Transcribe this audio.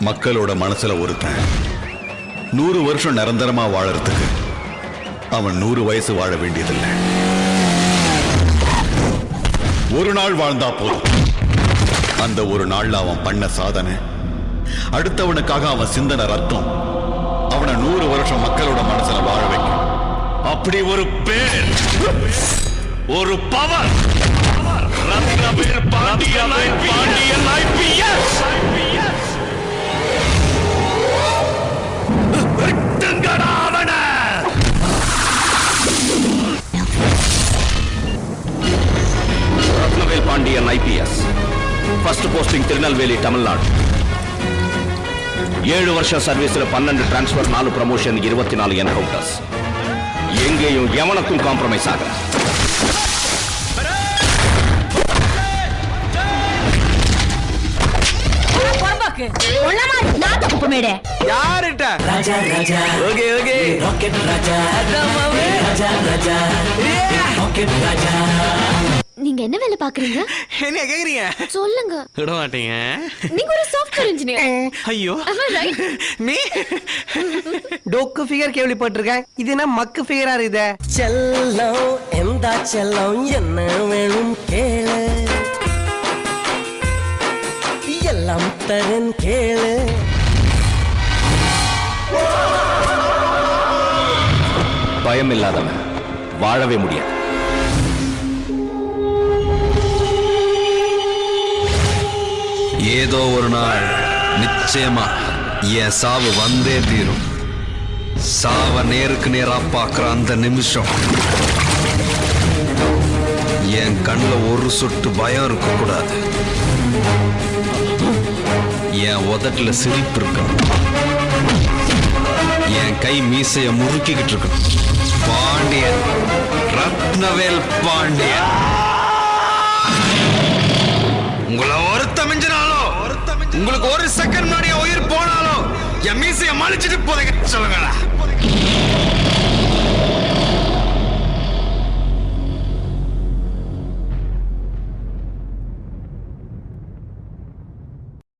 மக்களோட மனசுல ஒருத்தன் 100 வருஷம் நிரந்தரமா வாழறதுக்கு அவன் 100 வயசு வாழ வேண்டியதில்லை. ஒரு நாள் வாழ்ந்தா போதும். அந்த ஒரு நாள்ல அவன் பண்ண சாதனை, அடுத்தவனுக்காக அவன் சிந்தனை ரத்தம் அவனை 100 வருஷம் மக்களோட மனசுல வாழ வைக்கும். அப்படி ஒரு பேர், ஒரு power, Pandian IPS. Pandian IPS first posting Tirunelveli, Tamil Nadu. 7 வருஷம் சர்வீஸ்ல 12 டிரான்ஸ்பர், 4 ப்ரமோஷன், 24 என்கவுண்டர்ஸ். எங்கேயும் எவனுக்கும் காம்ப்ரமைஸ் ஆகல. யாருட்ட Raja Raja okay okay rocket Raja Raja Raja rocket ராஜா. நீங்க என்ன வேலை பாக்குறீங்க? என்ன கேக்குறீங்க? சொல்லுங்க. விட மாட்டீங்க. நீங்க ஒரு சாஃப்ட்வேர் இன்ஜினியர். ஐயோ நீ டொக்கு ஃபிகர் கேள்விப்பட்டிருக்கேன். இது என்ன மக்கு ஃபிகரா இது? செல்லம் எந்த செல்லம் என்ன வேணும் கேளு, எல்லாம் தரன் கேளு. பயம் இல்லாதவன் வாழவே முடியாது. ஏதோ ஒரு நாள் நிச்சயமா என் சாவு வந்தே தீரும். சாவ நேருக்கு நேரா பார்க்கிற அந்த நிமிஷம் என் கண்ணுல ஒரு சொட்டு பயம் இருக்க கூடாது. என் உதட்டுல சிரிப்பு இருக்கணும். என் கை மீசைய முறுக்கிக்கிட்டு இருக்கணும். பாண்டியன், ரத்னவேல் பாண்டியன். உங்களை ஒருத்தமிஞ்சினாலும், உங்களுக்கு ஒரு செகண்ட் முன்னாடி உயிர் போனாலும் என் மீசைய மலிச்சிட்டு போதைங்க சொல்லுங்களா.